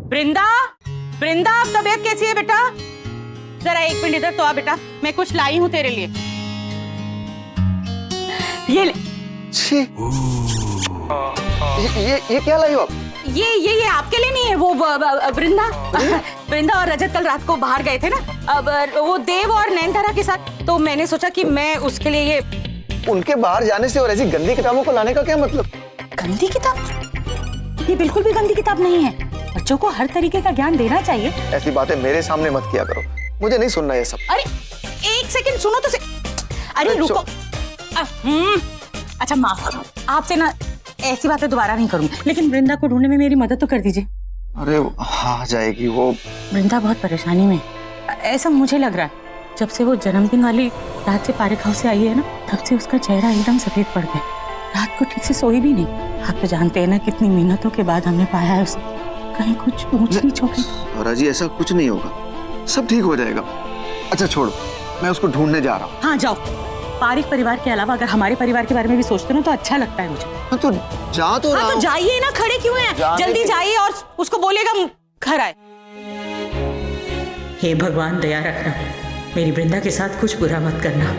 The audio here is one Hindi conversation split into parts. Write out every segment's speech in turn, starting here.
वृंदा, वृंदा अब तबीयत कैसी है बेटा? जरा एक मिनट इधर तो आ बेटा, मैं कुछ लाई हूँ तेरे लिए। ये ले। ये क्या लाई हो आप? ये आपके लिए नहीं है, वो वृंदा वृंदा और रजत कल रात को बाहर गए थे ना, अब वो देव और नैनतारा के साथ, तो मैंने सोचा कि मैं उसके लिए ये। उनके बाहर जाने से और ऐसी गंदी किताबों को लाने का क्या मतलब? गंदी किताब? ये बिल्कुल भी गंदी किताब नहीं है, बच्चों को हर तरीके का ज्ञान देना चाहिए। ऐसी बातें मेरे सामने मत किया करो, मुझे नहीं सुनना ये सब। अरे एक सेकंड सुनो तो अरे रुको। अच्छा माफ करो, आपसे ना ऐसी बातें दोबारा नहीं करूंगी, लेकिन वृंदा को ढूंढने में मेरी मदद तो कर दीजिए। अरे आ जाएगी वो। वृंदा बहुत परेशानी में, ऐसा मुझे लग रहा है। जब से वो जन्मदिन वाली रात से पारिक हाउस से आई है ना, तब से उसका चेहरा एकदम सफेद पड़ गया। रात को ठीक से सोई भी नहीं। आप तो जानते हैं ना कितनी मेहनतों के बाद हमने पाया है उसे। कहीं कुछ ऊंच नीच हो गई। और अजी ऐसा कुछ नहीं होगा, सब ठीक हो जाएगा। अच्छा छोड़ो, मैं उसको ढूंढने जा रहा हूँ। हाँ जाओ। पारिक परिवार के अलावा अगर हमारे परिवार के बारे में भी सोचते हो तो अच्छा लगता है मुझे। हाँ तो जा तो रहा हूँ। तो जाइए ना, खड़े क्यों हैं? जल्दी जाइए और उसको बोलेगा घर आए। हे भगवान दया रखना, मेरी वृंदा के साथ कुछ बुरा मत करना।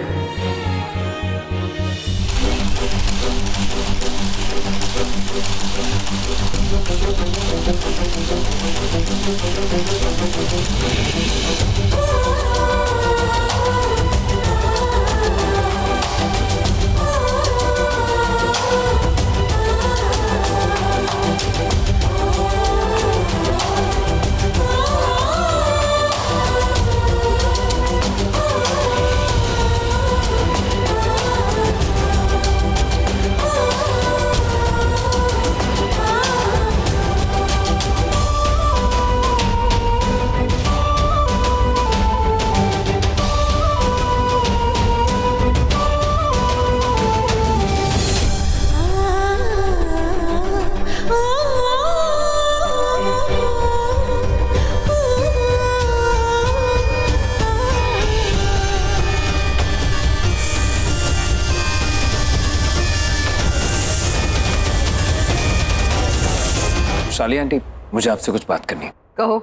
शाली आंटी, मुझे आपसे कुछ बात करनी है। कहो।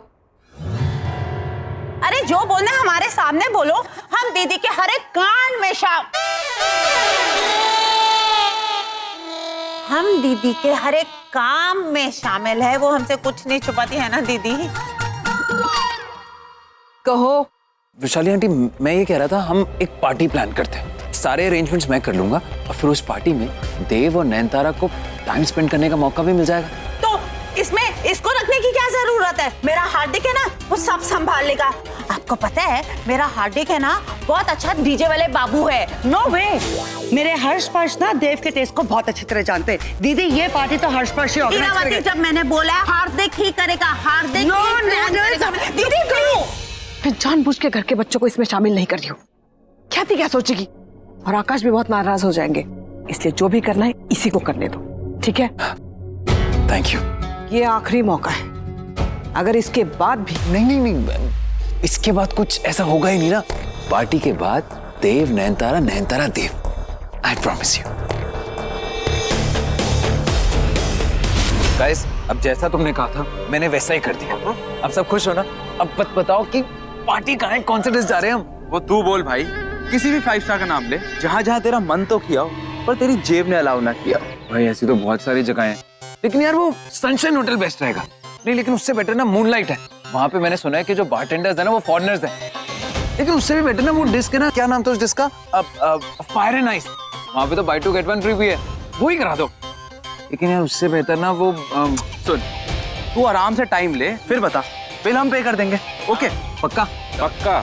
अरे जो बोलना है हमारे सामने बोलो, हम दीदी के हर एक कांड में हम दीदी के हर एक काम में शामिल है। वो हमसे कुछ नहीं छुपाती है ना दीदी? कहो। विशाली आंटी, मैं ये कह रहा था हम एक पार्टी प्लान करते हैं। सारे अरेंजमेंट्स मैं कर लूंगा और फिर उस पार्टी में देव और नैनतारा को टाइम स्पेंड करने का मौका भी मिल जाएगा। तो इसमें इसको रखने की क्या जरूरत है? मेरा हार्दिक है ना, वो सब संभाल लेगा। आपको पता है मेरा हार्दिक है ना बहुत अच्छा डीजे वाले बाबू है। नो वे, मेरे हर्ष पर्श ना देव के टेस्ट को बहुत अच्छी तरह जानते हैं। दीदी ये पार्टी तो हर्ष पर्श ही ऑर्गेनाइज करेगा। जब मैंने बोला हार्दिक ही करेगा, हार्दिक नो, दीदी क्यों? मैं जानबूझ के घर के बच्चों को इसमें शामिल नहीं कर रही हूँ। ख्याति क्या सोचेगी, और आकाश भी बहुत नाराज हो जाएंगे। इसलिए जो भी करना है इसी को करने दो, ठीक है? Thank you. ये आखिरी मौका है, अगर इसके बाद भी नहीं, इसके बाद कुछ ऐसा होगा ही नहीं ना। पार्टी के बाद देव नैनतारा, नैनतारा देव, आई प्रॉमिस यू। गाइस, अब जैसा तुमने कहा था मैंने वैसा ही कर दिया। अब सब खुश हो ना? अब बताओ कि पार्टी कहाँ है, कौन से देश जा रहे हैं हम? वो तू बोल भाई, किसी भी 5 स्टार का नाम ले, जहाँ जहाँ तेरा मन तो किया हो पर तेरी जेब ने अलाउ ना किया हो। भाई ऐसी तो बहुत सारी जगह हैं, लेकिन यार वो सनशाइन होटल बेस्ट रहेगा। नहीं, लेकिन उससे बेटर ना मूनलाइट है। वहाँ पे मैंने सुना है कि जो बारटेंडर्स है ना वो फॉरेनर्स हैं। लेकिन उससे भी बेटर ना वो डिस्क है ना, क्या नाम था उस डिस्क का? Fire and ice. वहाँ पे तो बाय 2 गेट 1 फ्री भी है, वो ही करा दो। लेकिन यार उससे बेहतर ना वो सुन, तू आराम से टाइम ले, फिर बता, बिल हम पे कर देंगे। ओके? पक्का? पक्का।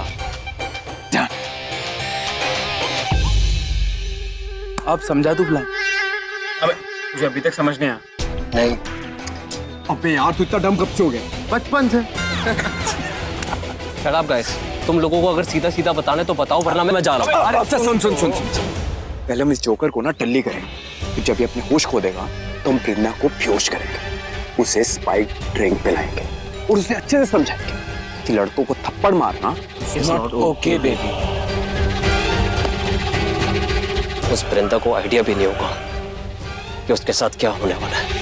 अब समझा तू प्लान? अबे मुझे अभी तक समझ नहीं आया। नहीं। अबे यार तू इतना डम कब से हो गया? बचपन से। शट अप गाइस, तुम लोगों को अगर सीधा सीधा बताने तो बताओ, वरना मैं जा रहा हूँ। अरे अच्छा सुन। पहले हम इस जोकर को ना टल्ली करेंगे, फिर जब ये अपने होश खो देगा तो हम प्रेरणा को बेहोश करेंगे, उसे स्पाइक ड्रिंक पिलाएंगे और उसे अच्छे से समझाएंगे कि लड़कों को थप्पड़ मारना इज नॉट ओके बेबी। उस वृंदा को आइडिया भी नहीं होगा कि उसके साथ क्या होने वाला है।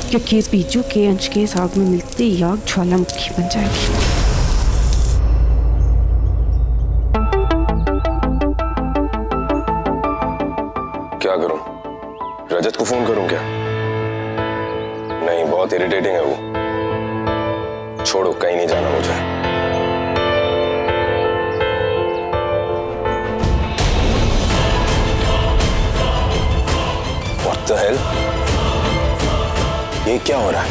क्योंकि बीजू के अंश के इस आग में मिलते ही आग ज्वालामुखी बन जाएगी। क्या करूं? रजत को फोन करूं क्या? नहीं, बहुत इरिटेटिंग है वो। छोड़ो, कहीं नहीं जाना मुझे। What the hell? ये क्या हो रहा है?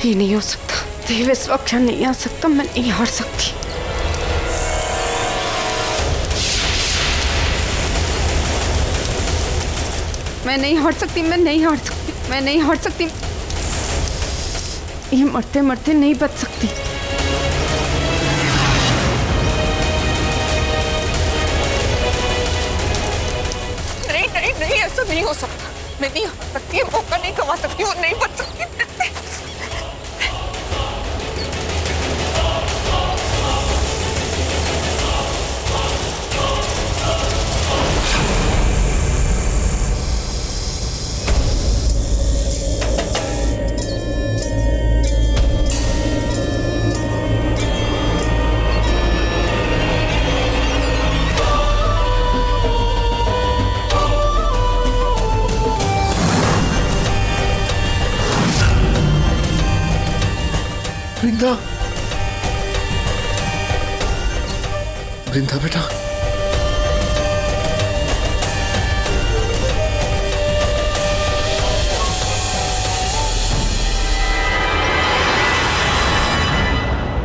ये नहीं हो सकता। देव इस वक्त यहाँ नहीं आ सकता। मैं नहीं हार सकती। मैं नहीं हार सकती। मैं नहीं हार सकती। मैं नहीं हार सकती। ये मरते मरते नहीं बच सकती। नहीं नहीं नहीं, ऐसा नहीं हो सकता। मैं नहीं हार सकती, मौका नहीं गवा सकती और नहीं बच सकती। वृंदा, वृंदा बेटा,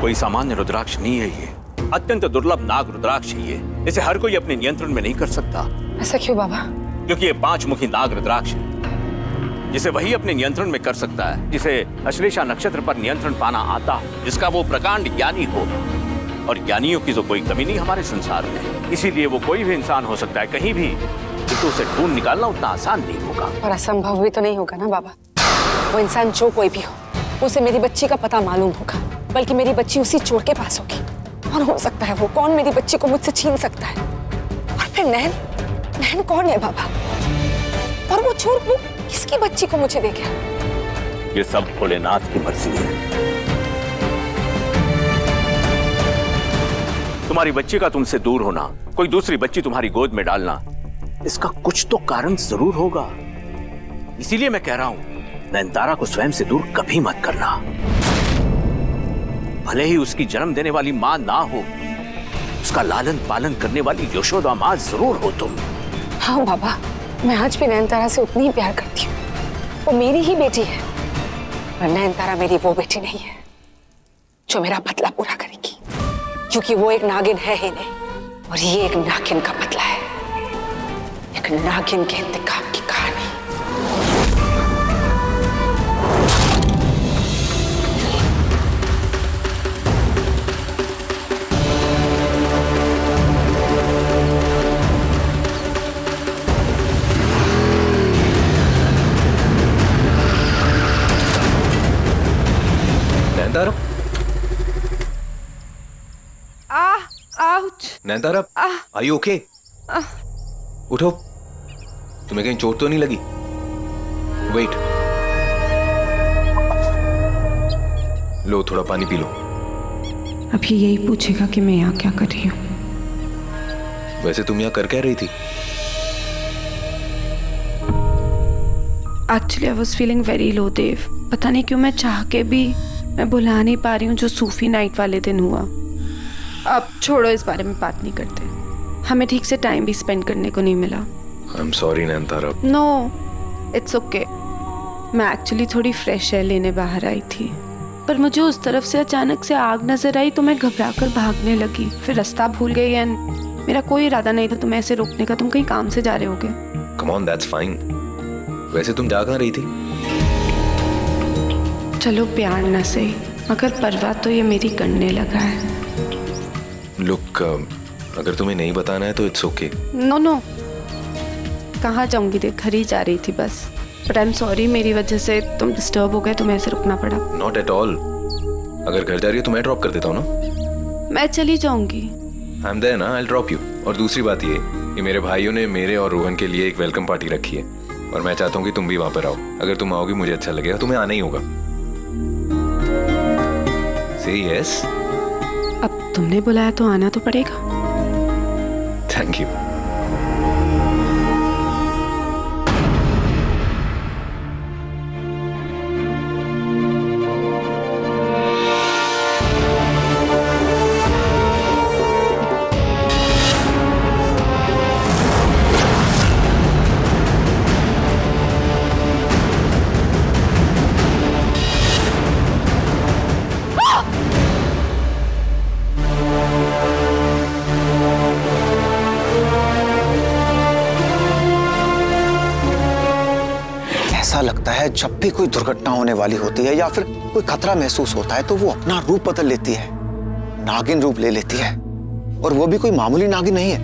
कोई सामान्य रुद्राक्ष नहीं है ये। अत्यंत दुर्लभ नाग रुद्राक्ष है ये। इसे हर कोई अपने नियंत्रण में नहीं कर सकता। ऐसा क्यों बाबा? क्योंकि ये 5 मुखी नाग रुद्राक्ष है, जिसे वही अपने नियंत्रण में कर सकता है जिसे अश्लेषा नक्षत्र पर नियंत्रण पाना आता हो, जिसका वो प्रकांड ज्ञानी हो। और ज्ञानियों की तो कोई कमी नहीं हमारे संसार में। इसीलिए वो कोई भी इंसान हो सकता है कहीं भी, किंतु उसे ढूंढ निकालना उतना आसान नहीं होगा। और असंभव भी तो नहीं होगा ना बाबा। वो इंसान जो कोई भी हो, उसे मेरी बच्ची का पता मालूम होगा, बल्कि मेरी बच्ची उसी चोर के पास होगी। और हो सकता है वो कौन मेरी बच्ची को मुझसे छीन सकता है। और फिर नैन, नैन कौन है बाबा? और वो चोर वो किसकी बच्ची को मुझे दे गया? ये सब भोलेनाथ की मर्जी है। तुम्हारी बच्ची का तुमसे दूर होना, कोई दूसरी बच्ची तुम्हारी गोद में डालना, इसका कुछ तो कारण जरूर होगा। इसीलिए मैं कह रहा हूं, नयनतारा को स्वयं से दूर कभी मत करना। भले ही उसकी जन्म देने वाली मां ना हो, उसका लालन पालन करने वाली यशोदा मां जरूर हो तुम। हाँ बाबा, मैं आज भी नयनतारा से उतनी ही प्यार करती हूँ। वो मेरी ही बेटी है। और नयनतारा मेरी वो बेटी नहीं है जो मेरा बदला पूरा करेगी, क्योंकि वो एक नागिन है ही नहीं। और ये एक नागिन का बदला है, एक नागिन के इंतकाम की कहानी। Nayanthara, are you okay? उठो, तुम्हें कहीं चोट तो नहीं लगी? वेट, लो थोड़ा पानी पी लो। अभी यही पूछेगा कि मैं यहाँ क्या कर रही हूँ। वैसे तुम यहाँ कर क्या रही थी? Actually I was feeling very low देव। पता नहीं क्यों मैं चाह के भी मैं बुला नहीं पा रही हूँ जो सूफी नाइट वाले दिन हुआ। अब छोड़ो, इस बारे में बात नहीं करते। हमें ठीक से टाइम भी स्पेंड करने को नहीं मिला। I am sorry Nayanthara. No, it's okay. मैं एक्चुअली थोड़ी फ्रेश एयर लेने बाहर आई थी, पर मुझे उस तरफ से अचानक से आग नजर आई तो मैं घबरा कर भागने लगी। फिर रास्ता भूल गई एंड मेरा कोई इरादा नहीं था तुम्हें ऐसे रोकने का। तुम कहीं काम से जा रहे होगे। Come on, that's fine. वैसे तुम जा कहाँ रही थी? चलो प्यार न सही, मगर परवाह तो ये मेरी करने लगा है। लुक, अगर तुम्हें नहीं बताना है तो इट्स ओके। नो नो, कहाँ जाऊंगी देख, घर ही जा रही थी बस। बट आई एम सॉरी, मेरी वजह से तुम डिस्टर्ब हो गए, तुम्हें ऐसे रुकना पड़ा। Not at all. अगर घर जा रही हो तो मैं ड्रॉप कर देता हूँ ना। मैं चली जाऊंगी। आई एम देयर ना, आई विल ड्रॉप यू। और दूसरी बात ये कि मेरे भाइयों ने मेरे और रोहन के लिए एक वेलकम पार्टी रखी है और मैं चाहता हूँ कि तुम भी वहां पर आओ। अगर तुम आओगी मुझे अच्छा लगेगा, तुम्हें आना ही होगा। से यस। अब तुमने बुलाया तो आना तो पड़ेगा। Thank you. ऐसा लगता है जब भी कोई दुर्घटना होने वाली होती है या फिर कोई खतरा महसूस होता है तो वो अपना रूप बदल लेती है, नागिन रूप ले लेती है। और वो भी कोई मामूली नागिन नहीं है,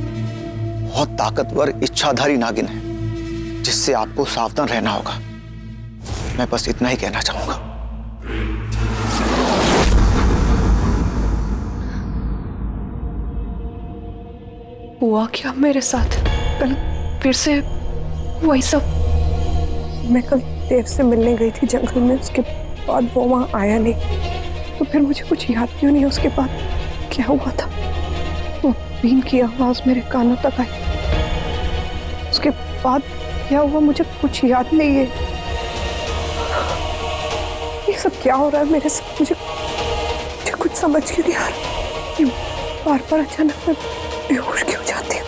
बहुत ताकतवर इच्छाधारी नागिन है जिससे आपको सावधान रहना होगा। मैं बस इतना ही कहना चाहूंगा। हुआ क्या मेरे साथ? कल फिर से वही सब। मैं कल देव से मिलने गई थी जंगल में, उसके बाद वो वहाँ आया नहीं, तो फिर मुझे कुछ याद क्यों नहीं उसके बाद क्या हुआ था। वो बीन की आवाज मेरे कानों तक आई, उसके बाद क्या हुआ मुझे कुछ याद नहीं है। ये सब क्या हो रहा है मेरे साथ? मुझे कुछ समझ क्यों नहीं आ रहा। बार बार अचानक मैं बेहोश क्यों जाती हूँ।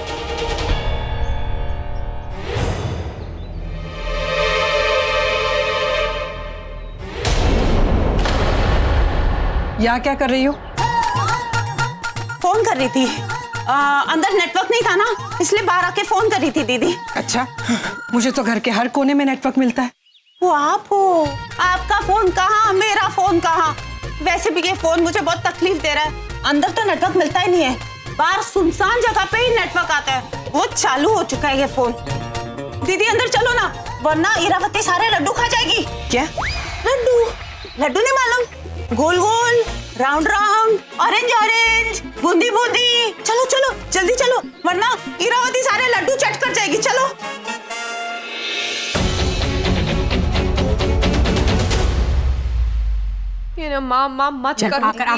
यहाँ क्या कर रही हो? फोन कर रही थी। अंदर नेटवर्क नहीं था ना, इसलिए बाहर आके फोन कर रही थी दीदी। अच्छा, मुझे तो घर के हर कोने में नेटवर्क मिलता है। वो आप हो? आपका फोन कहाँ, मेरा फोन कहाँ? वैसे भी ये फोन मुझे बहुत तकलीफ दे रहा है। अंदर तो नेटवर्क मिलता ही नहीं है, बाहर सुनसान जगह पे ही नेटवर्क आता है। वो चालू हो चुका है ये फोन। दीदी अंदर चलो ना, वरना इरावती सारे लड्डू खा जाएगी। क्या लड्डू? लड्डू नहीं मालूम? गोल गोल, round round, orange orange, boondi boondi. चलो चलो जल्दी चलो, वरना इरावती सारे लड्डू चट कर जाएगी। चलो। ये ना माँ मत कर। आकर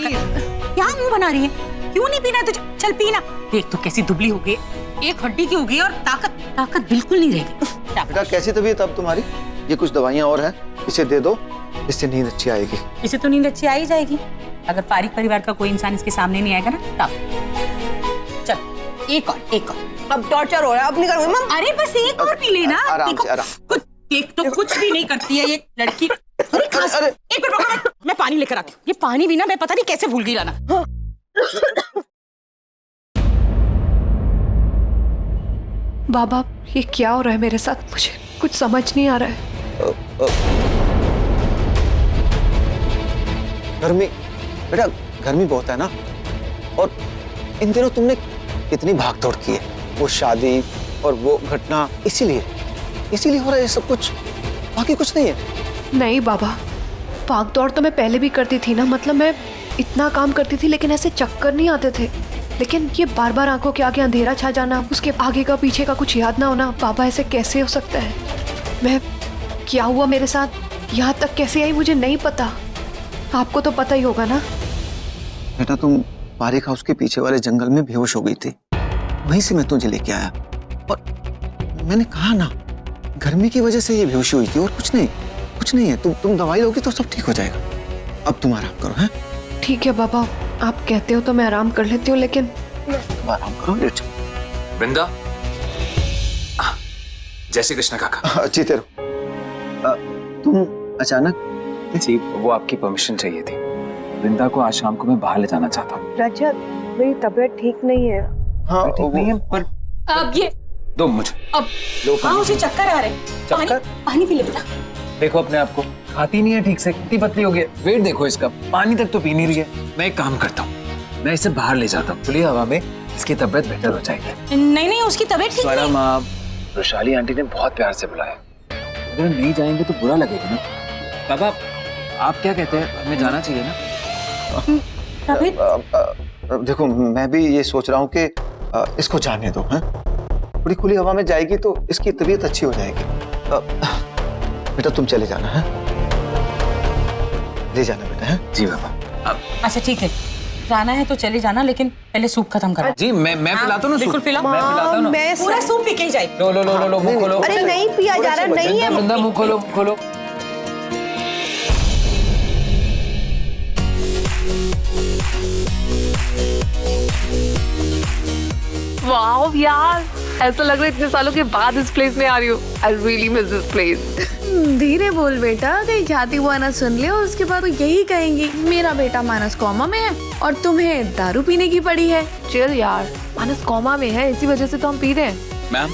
क्या मुंह बना रही है? क्यों नहीं पीना तुझे? चल पीना। देख तो कैसी दुबली हो गई, एक हड्डी की हो गई और ताकत बिल्कुल नहीं रहेगी। बेटा कैसी तबीयत अब तुम्हारी? ये कुछ दवाइयाँ और हैं, इसे दे दो, इससे नींद अच्छी आएगी। इसे तो नींद अच्छी आ ही जाएगी अगर पारिक परिवार का कोई इंसान इसके सामने नहीं आएगा ना तब। चल एक और। अब टॉर्चर हो रहा है, अब नहीं करूंगी मम्मा। अरे बस एक और पी लेना। आराम से, आराम। कुछ एक तो कुछ भी नहीं करती है ये लड़की। अरे खास, एक मिनट रुको, मैं पानी लेकर आती हूँ। ये पानी भी ना मैं पता नहीं कैसे भूल गई लाना। बाबा ये क्या हो रहा है मेरे साथ? मुझे कुछ समझ नहीं आ रहा है। गर्मी बेटा, गर्मी बहुत है ना। और इन दिनों तुमने कितनी भागदौड़ की है, वो शादी और वो घटना, इसीलिए हो रहा है ये सब कुछ, बाकी कुछ नहीं है। नहीं बाबा, भाग दौड़ तो मैं पहले भी करती थी ना, मतलब मैं इतना काम करती थी लेकिन ऐसे चक्कर नहीं आते थे। लेकिन ये बार बार आंखों के आगे अंधेरा छा जाना, उसके आगे का पीछे का कुछ याद ना होना, पापा ऐसे कैसे हो सकता है? मैं क्या हुआ मेरे साथ, यहाँ तक कैसे आई मुझे नहीं पता। आपको तो पता ही होगा ना। बेटा तुम पारिक हाउस के पीछे वाले जंगल में बेहोश हो गई थी, वहीं से मैं तुझे लेके आया और मैंने कहा ना गर्मी की वजह से ये बेहोशी हुई थी और कुछ नहीं है। तुम दवाई लोगी तो सब ठीक हो जाएगा। अब तुम आराम करो। हैं ठीक है पापा, आप कहते हो तो मैं आराम कर लेती हूँ, लेकिन तुम आराम करो। वृंदा, जय श्री कृष्ण काका। जीते रहो। तुम अचानक जी वो आपकी परमिशन चाहिए थी। वृंदा को आज शाम को मैं बाहर ले जाना चाहता हूँ। रजत मेरी तबीयत ठीक नहीं है। हाँ ठीक नहीं है पर अब ये दो मुझे अब लो हाँ उसे चक्कर आ रहे। पानी पी ले बेटा। देखो अपने आप को, खाती नहीं है ठीक से, कितनी पतली हो गई है। वेट देखो इसका, पानी तक तो पी नहीं रही है। मैं एक काम करता हूँ, मैं इसे बाहर ले जाता हूँ, खुली हवा में इसकी तबीयत बेहतर हो जाएगी। नहीं उसकी तबीयत ठीक नहीं। माँ वैशाली आंटी ने बहुत प्यार से बुलाया, अगर नहीं जाएंगे तो बुरा लगेगा ना। बाबा आप क्या कहते हैं, हमें जाना चाहिए ना? देखो मैं भी ये सोच रहा हूँ कि इसको जाने दो। हैं थोड़ी खुली हवा में जाएगी तो इसकी तबीयत अच्छी हो जाएगी। बेटा तुम चले जाना है, ले जाना बेटा। है जी बाबा। अच्छा ठीक है, जाना है तो चले जाना, लेकिन पहले सूप खत्म करो। जी मैं पिलाता हूँ ना। बिल्कुल पिला। मैं पिलाता हूँ ना। पूरा सूप पी के ही जाए। लो मुंह खोलो। अरे नहीं पिया जा रहा, नहीं है। वृंदा मुंह खोलो। वाओ यार, ऐसा लग रहा है इतने सालों के बाद इस प्लेस में आ रही हूँ। I really miss this place. धीरे बोल बेटा, कहीं ख्याति बुआ ना सुन ले और उसके बाद वो यही कहेंगी मेरा बेटा मानस कोमा में है और तुम्हें दारू पीने की पड़ी है। चिल यार, मानस कोमा में है, इसी वजह से तो हम पी रहे हैं। मैम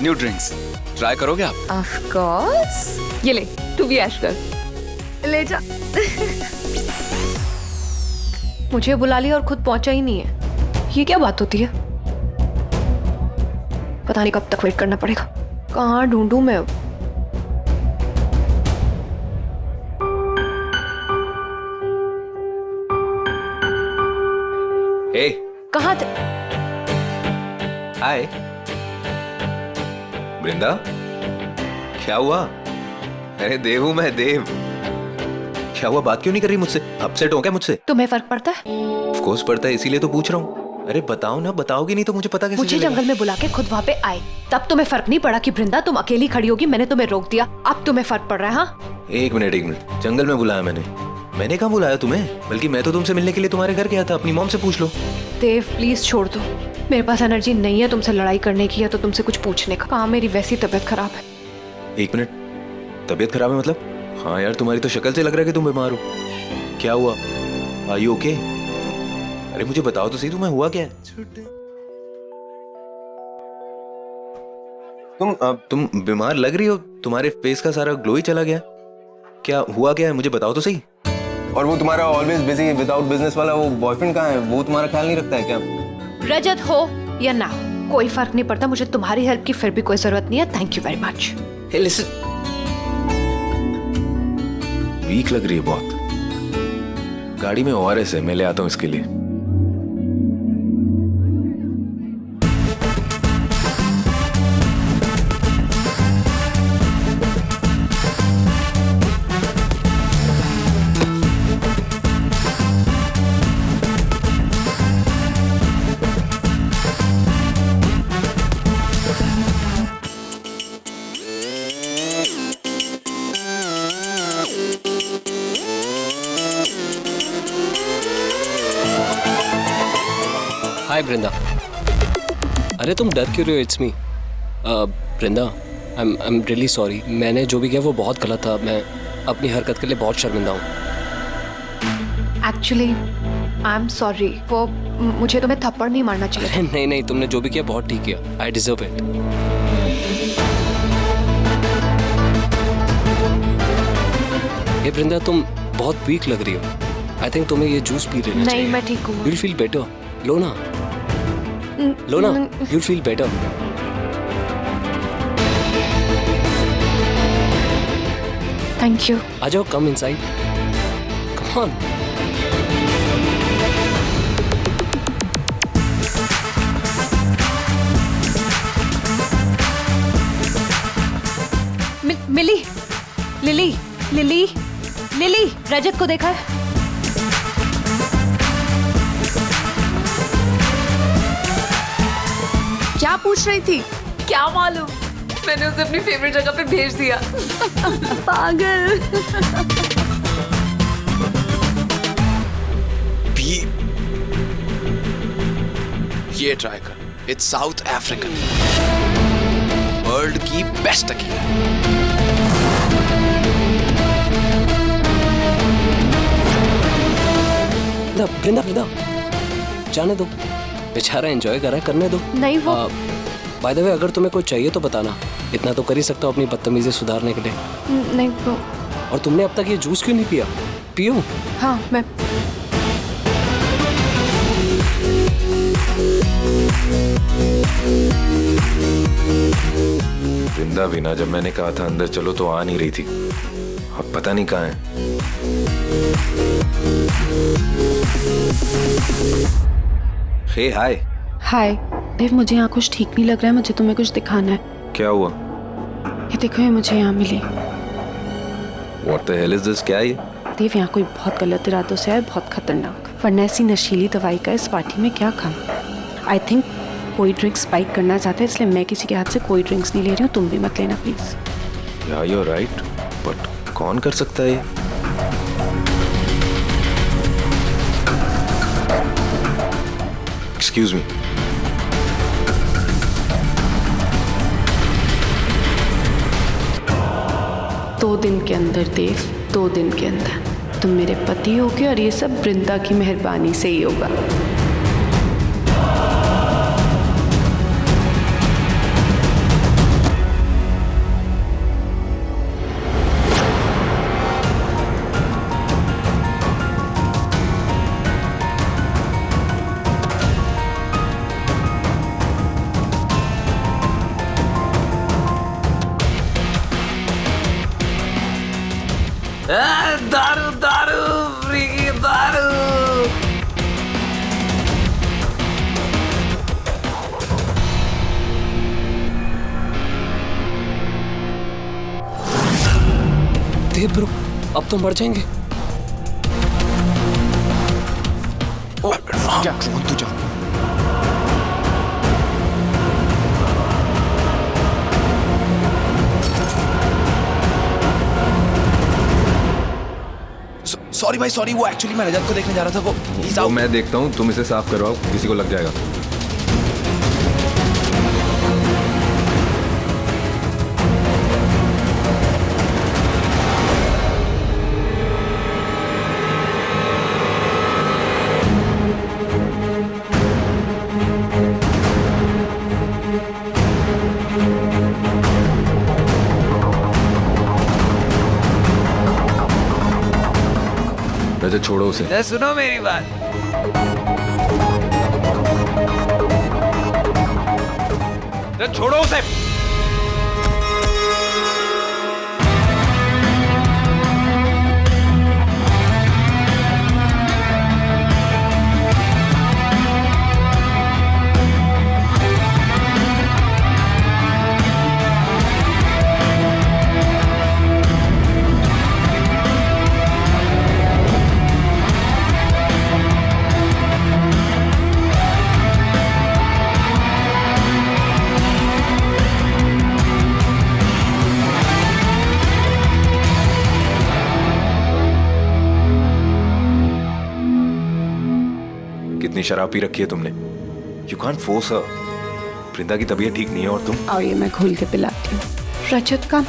न्यू ड्रिंक्स ट्राई करोगे आप? Of course. ये ले, तू भी ऐश कर। ले जा। मुझे बुला लिया और खुद पहुंचा ही नहीं है, ये क्या बात होती है? पता नहीं कब तक वेट करना पड़ेगा। कहाँ ढूंढूं मैं अब? ए कहाँ थे? हाय वृंदा, क्या हुआ? अरे देव हूं मैं, देव। क्या हुआ, बात क्यों नहीं कर रही मुझसे? अपसेट हो क्या मुझसे? तुम्हें फर्क पड़ता है? ऑफ कोर्स पड़ता है, इसीलिए तो पूछ रहा हूँ। अरे बताओ ना, बताओगी नहीं तो मुझे पता कैसे मुझे चलेगा? जंगल में बुला के खुद वहाँ पे आए, तब तुम्हें फर्क नहीं पड़ा कि वृंदा तुम अकेली खड़ी होगी, मैंने तुम्हें रोक दिया, अब तुम्हें फर्क पड़ रहा है? हाँ एक मिनट, जंगल में बुलाया मैंने कहाँ बुलाया तुम्हें? बल्कि मैं तो तुमसे मिलने के लिए तुम्हारे घर गया था, अपनी मॉम से पूछ लो। देव प्लीज छोड़ दो, मेरे पास एनर्जी नहीं है तुमसे लड़ाई करने की या तो तुमसे कुछ पूछने का। कहाँ मेरी वैसी तबीयत खराब है। एक मिनट, तबीयत खराब है मतलब? हाँ यार तुम्हारी तो शक्ल से लग रहा है कि तुम बीमार हो। क्या हुआ? Are you okay? अरे मुझे बताओ तो सही, तुम्हें हुआ क्या है? तुम बीमार लग रही हो, तुम्हारे फेस का सारा ग्लो ही चला गया। क्या हुआ क्या है, मुझे बताओ तो सही। और वो तुम्हारा ऑलवेज बिजी विदाउट बिजनेस वाला वो बॉयफ्रेंड कहाँ है? वो तुम्हारा ख्याल नहीं रखता है क्या? रजत हो या ना हो कोई फर्क नहीं पड़ता, मुझे तुम्हारी हेल्प की फिर भी कोई जरूरत नहीं है। Thank you very much. Hey listen, weak लग रही है बहुत, गाड़ी में ORS है, मैं ले आता हूँ इसके लिए। हाय वृंदा। अरे तुम डर क्यों रहे हो? It's me Vrinda. I am really sorry, मैंने जो भी किया वो बहुत गलत था। मैं अपनी हरकत के लिए बहुत शर्मिंदा हूँ। एक्चुअली आई एम सॉरी, वो मुझे तुम्हें थप्पड़ नहीं मारना चाहिए। अरे नहीं नहीं, तुमने जो भी किया बहुत ठीक किया। I deserve it. हे वृंदा, तुम बहुत वीक लग रही हो। आई थिंक तुम्हें ये जूस पी लेना चाहिए। नहीं मैं ठीक हूँ। You'll feel better. लो ना, you'll feel better. Thank you. आ जाओ, come inside. Come on. Mili, Lily, Lily, Lily, Rajat को देखा है? क्या पूछ रही थी? क्या मालूम, मैंने उसे अपनी फेवरेट जगह पे भेज दिया। पागल। ये ट्राई कर, इट्स साउथ अफ्रीकन, वर्ल्ड की बेस्ट टीका। वृंदा, वृंदा, जाने दो, बेचारा एंजॉय कर रहा है, करने दो। नहीं वो बाय द वे, अगर तुम्हें कुछ चाहिए तो बताना, इतना तो कर ही सकता हूँ अपनी बदतमीजी सुधारने के लिए। नहीं वो। और तुमने अब तक ये जूस क्यों नहीं पिया? पियो। हाँ मैं। वृंदा भी ना, जब मैंने कहा था अंदर चलो तो आ नहीं रही थी, अब पता नहीं कहाँ है। हे हाय। हाय देव, मुझे यहाँ कुछ ठीक नहीं लग रहा है, मुझे तुम्हें कुछ दिखाना है। क्या हुआ? ये देखो, ये मुझे यहाँ मिली। What the hell is this? क्या है ये? देव, यहाँ कोई बहुत गलत इरादों से है, बहुत खतरनाक। वरना ऐसी नशीली दवाई का इस पार्टी में क्या काम? आई थिंक कोई ड्रिंक्स स्पाइक करना चाहता है, इसलिए मैं किसी के हाथ से कोई ड्रिंक्स नहीं ले रही हूँ, तुम भी मत लेना please. Yeah, you're right, but कौन कर सकता है ये? Excuse me. दो दिन के अंदर देव, 2 दिन के अंदर तुम मेरे पति होगे, और ये सब वृंदा की मेहरबानी से ही होगा। दारू, दारू, फ्रीकी दारू। देव ब्रो, अब तो मर जाएंगे। तू जा। सॉरी भाई, सॉरी, वो एक्चुअली मैं रजत को देखने जा रहा था। वो मैं देखता हूँ, तुम इसे साफ करवाओ, किसी को लग जाएगा। रजत छोड़ो उसे। सुनो मेरी बात, छोड़ो उसे। कितनी शराब पी रखी है तुमने? You can't force her. वृंदा की तबीयत ठीक नहीं है, और तुम। और ये मैं घोल के पिलाती हूँ। रजत का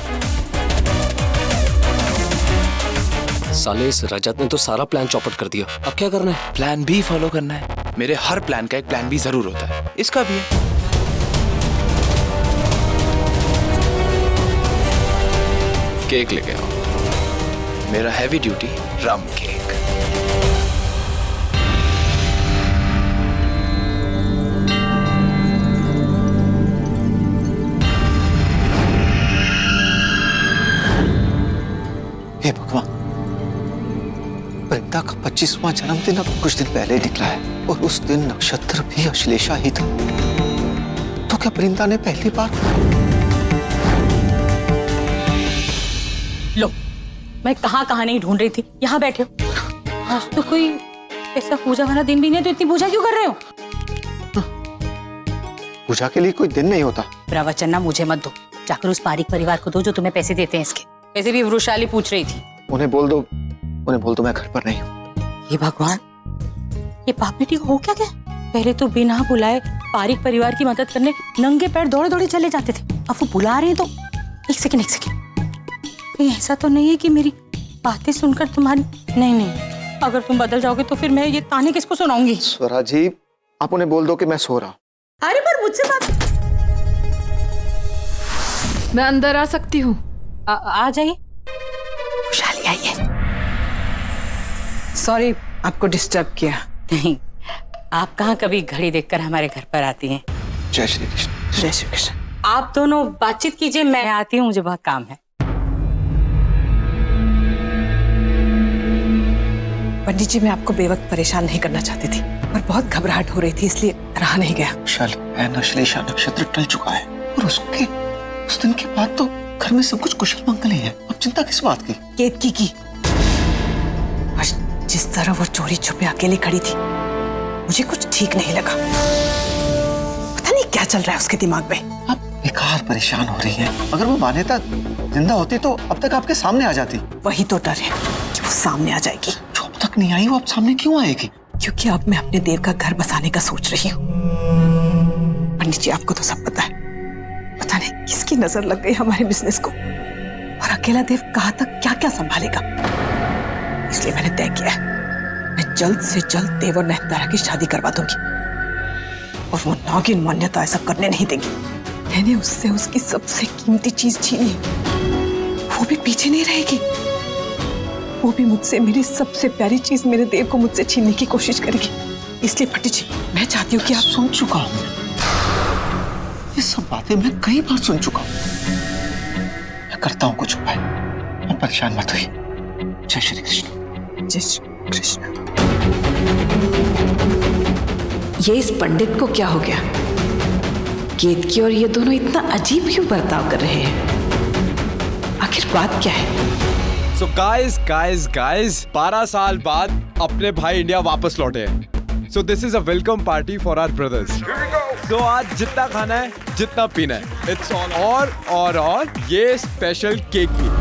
साले, इस रजत ने तो सारा प्लान चौपट कर दिया। अब क्या करना है? प्लान भी फॉलो करना है। मेरे हर प्लान का एक प्लान भी जरूर होता है, इसका भी है। केक लेके आओ, मेरा हैवी ड्यूटी रम केक। हे भगवान, वृंदा का 25वां जन्मदिन अब कुछ दिन पहले निकला है, और उस दिन नक्षत्र भी अश्लेषा ही था। तो क्या वृंदा ने पहली बार मैं कहाँ कहाँ नहीं ढूंढ रही थी, यहाँ बैठे हो। आज तो कोई ऐसा पूजा वाला दिन भी नहीं है, तो इतनी पूजा क्यों कर रहे हो? पूजा के लिए कोई दिन नहीं होता। प्रवचन ना मुझे मत दो, जाकर उस पारिक परिवार को दो जो तुम्हें पैसे देते हैं इसके। वैसे भी वृषाली पूछ रही थी। उन्हें बोल दो मैं घर पर नहीं हूँ। ये भगवान, ये पाप बेटी हो क्या गया? पहले तो बिना बुलाए पारिक परिवार की मदद करने नंगे पैर दौड़े दौड़े चले जाते थे, अब वो बुला रहे हैं तो एक सेकंड कहीं ऐसा तो नहीं है कि मेरी बातें सुनकर तुम्हारी नहीं, अगर तुम बदल जाओगे तो फिर मैं ये ताने किसको सुनाऊंगी? स्वरा जी, आप उन्हें बोल दो कि मैं सो रहा हूँ। अरे पर मुझसे बात। मैं अंदर आ सकती हूँ? आ जाइए। खुशहाली आई है। सॉरी आपको डिस्टर्ब किया। नहीं, आप कहाँ कभी घड़ी देखकर हमारे घर पर आती हैं। जय श्री कृष्ण। जय श्री कृष्ण। आप दोनों बातचीत कीजिए, मैं आती हूँ, मुझे बहुत काम है। पंडित जी, मैं आपको बेवक्त परेशान नहीं करना चाहती थी, पर बहुत घबराहट हो रही थी, इसलिए रहा नहीं गया। अश्लेषा नक्षत्र टल चुका है और उस दिन के बाद तो घर में सब कुछ कुशल मंगल ही है। अब चिंता किस बात की? केतकी की। आज जिस तरह वो चोरी छुपे अकेली खड़ी थी, मुझे कुछ ठीक नहीं लगा। पता नहीं क्या चल रहा है उसके दिमाग में। आप बेकार परेशान हो रही हैं। अगर वो मान्यता जिंदा होती तो अब तक आपके सामने आ जाती। वही तो डर है कि वो सामने आ जाएगी। जो अब तक नहीं आई वो अब सामने क्यों आएगी? क्योंकि अब मैं अपने देव का घर बसाने का सोच रही हूँ। पंडित जी, आपको तो सब पता है, पता नहीं किसकी नजर लग गई हमारे बिजनेस को, और अकेला देव कहाँ तक क्या क्या संभालेगा। इसलिए मैंने तय किया है, मैं जल्द से जल्द देव और नयनतारा की शादी करवा दूंगी, और वो नागिन मान्यता ऐसा करने नहीं देगी। मैंने उससे उसकी सबसे कीमती चीज छीनी, वो भी पीछे नहीं रहेगी। वो भी मुझसे मेरी सबसे प्यारी चीज मेरे देव को मुझसे छीनने की कोशिश करेगी। इसलिए पंडित जी, मैं चाहती हूँ कि आप। सुन चुका हूँ ये सब बातें, मैं कई बार सुन चुका हूँ। मैं करता हूँ कुछ उपाय, मैं परेशान मत हुई। जय श्री कृष्ण। जय श्री कृष्ण। ये इस पंडित को क्या हो गया? केतकी और ये दोनों इतना अजीब क्यों बर्ताव कर रहे हैं? आखिर बात क्या है? So guys, 12 साल बाद अपने भाई इंडिया वापस लौटे हैं। So this is a welcome party for our brothers. So आज जितना खाना है, जितना पीना है, it's all और ये स्पेशल केक भी।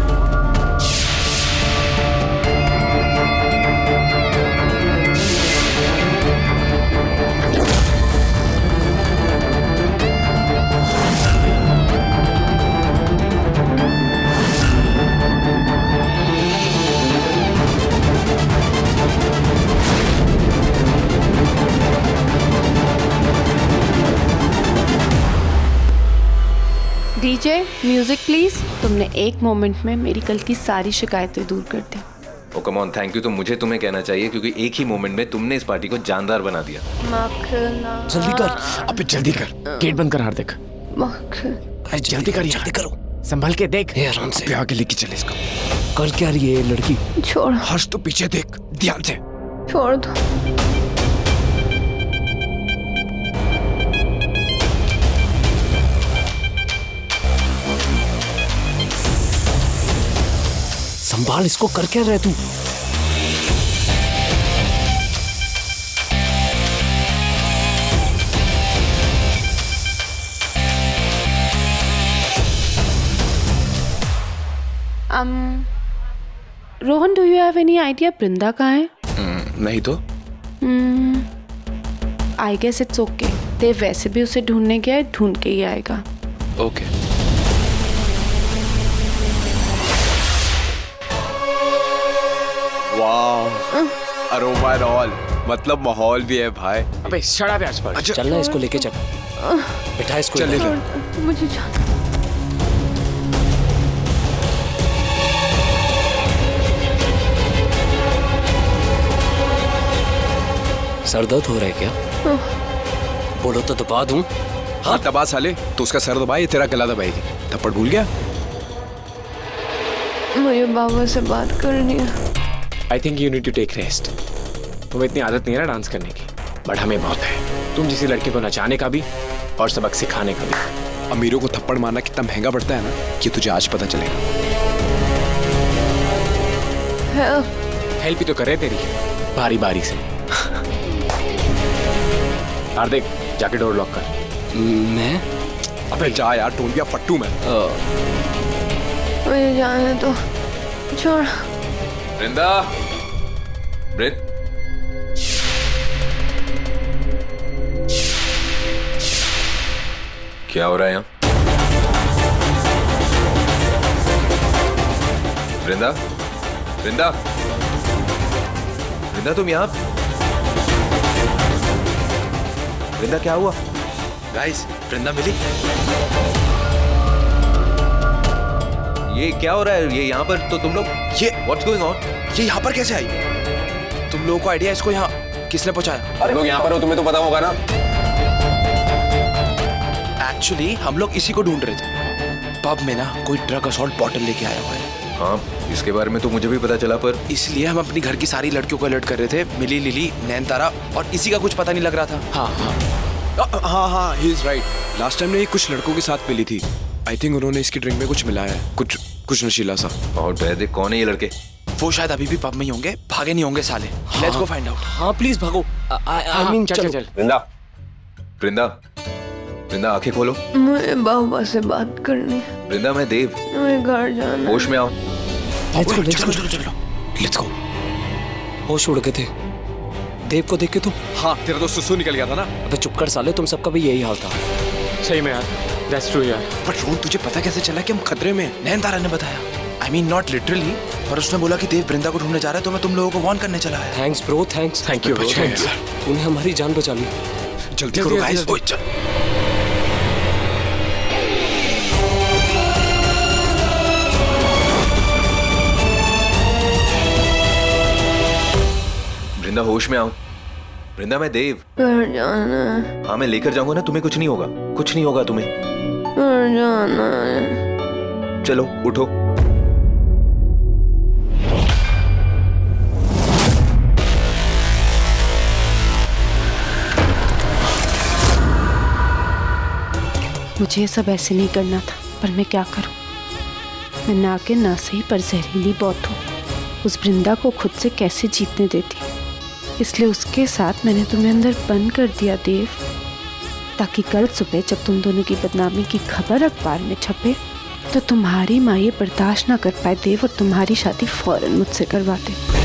DJ music please. तुमने एक मोमेंट में मेरी कल की सारी शिकायतें दूर कर दी। ओ कम ऑन, थैंक यू तो मुझे तुम्हें कहना चाहिए, क्योंकि एक ही मोमेंट में तुमने इस पार्टी को जानदार बना दिया। जल्दी कर, अबे जल्दी कर, गेट बंद कर हार्दिक। अरे जल्दी कर, जल्दी करो, संभल के देख। आराम से आगे लेके चले इसको। कर क्या रही है ये लड़की? छोड़। हर्ष तो पीछे देख, ध्यान से। छोड़ दो। संभाल इसको, कर क्या रहे तू? Rohan, do you have any idea Vrinda कहाँ है? नहीं तो I guess it's okay. Dev वैसे भी उसे ढूंढने गया है, ढूंढ के ही आएगा। ओके। वाह, अरोमा एंड ऑल, मतलब माहौल भी है भाई। अबे शट अप यार, चलना इसको लेके चल, बिठा इसको। चल मुझे सर दर्द हो रहा है क्या? बोलो तो दबा दूं। हाँ दबा साले, तो उसका सर दबाए, तेरा गला दबाएगी। थप्पड़ भूल गया? मुझे बाबा से बात करनी है। I think you need to take rest. तुम्हें इतनी आदत नहीं है ना डांस करने की, बट हमें बहुत है। तुम जिसी लड़की को नचाने का भी और सबक सिखाने का भी। अमीरों को थप्पड़ मारना कितना महंगा पड़ता है ना, कि तुझे आज पता चलेगा। हेल्प ही तो करे तेरी बारी बारी से। यार देख जाके डोर लॉक कर। मैं? अबे जा यार, टोलिया फट्टू मैं। मुझे जाने तो छोड़। वृंदा, ब्रेथ। क्या हो रहा है यहाँ? वृंदा, वृंदा, वृंदा तुम यहाँ? वृंदा क्या हुआ? गाइस, वृंदा मिली? ये क्या हो रहा है? ये यहाँ पर तो तुम लोग, ये व्हाट्स गोइंग ऑन? ये यहाँ पर कैसे आई? तुम लोगों को आइडिया इसको यहाँ किसने पहुंचाया? अरे लोग यहाँ पर हो, तुम्हें तो पता होगा ना। एक्चुअली हम लोग इसी को ढूंढ रहे थे। पब में ना कोई ड्रग असॉल्ट बॉटल लेके आया हुआ है। हाँ, इसके बारे में तो मुझे भी पता चला, पर इसलिए हम अपनी घर की सारी लड़कियों को अलर्ट कर रहे थे। मिली, लिली, नैनतारा, और इसी का कुछ पता नहीं लग रहा था। हाँ, he is right. Last time ने ये कुछ लड़कों के साथ मिली थी। आई थिंक उन्होंने इसकी ड्रिंक में कुछ मिलाया है, कुछ नशीला सा। और वैसे कौन है ये लड़के? वो शायद अभी भी पब में ही होंगे, भागे नहीं होंगे साले। Let's go find out. हाँ प्लीज भागो। आई मीन चल। वृंदा, वृंदा, वृंदा आंखें खोलो। मुझे बाबा से बात करनी है। वृंदा, मैं देव। मुझे घर जाना। होश में आओ। Let's go. होश उड़ गए थे देव को देख के तुम? हाँ, तेरा दोस्त सुसु निकल गया था ना। अबे चुप कर साले, तुम सबका भी यही हाल था। सही में यार, दैट्स ट्रू यार। बट रोहन, तुझे पता कैसे चला कि हम खतरे में? नैनतारा ने बताया। आई मीन नॉट लिटरली, पर उसने बोला कि देव वृंदा को ढूंढने जा रहा है, तो मैं तुम लोगों को वार्न करने चला है। Thanks bro, thanks. Thank you bro. तूने हमारी जान बचा ली। जल्दी करो गाइस। ओए चल। वृंदा होश में आओ। वृंदा, मैं देव। घर जाना है। हाँ, मैं लेकर जाऊंगा ना, तुम्हें कुछ नहीं होगा, कुछ नहीं होगा तुम्हें। घर जाना है। चलो उठो। मुझे ये सब ऐसे नहीं करना था, पर मैं क्या करूं? मैं ना के ना सही पर जहरीली बहुत हूँ। उस वृंदा को खुद से कैसे जीतने देती, इसलिए उसके साथ मैंने तुम्हें अंदर बंद कर दिया देव, ताकि कल सुबह जब तुम दोनों की बदनामी की खबर अखबार में छपे तो तुम्हारी माँ ये बर्दाश्त ना कर पाए देव, और तुम्हारी शादी फौरन मुझसे करवा दे।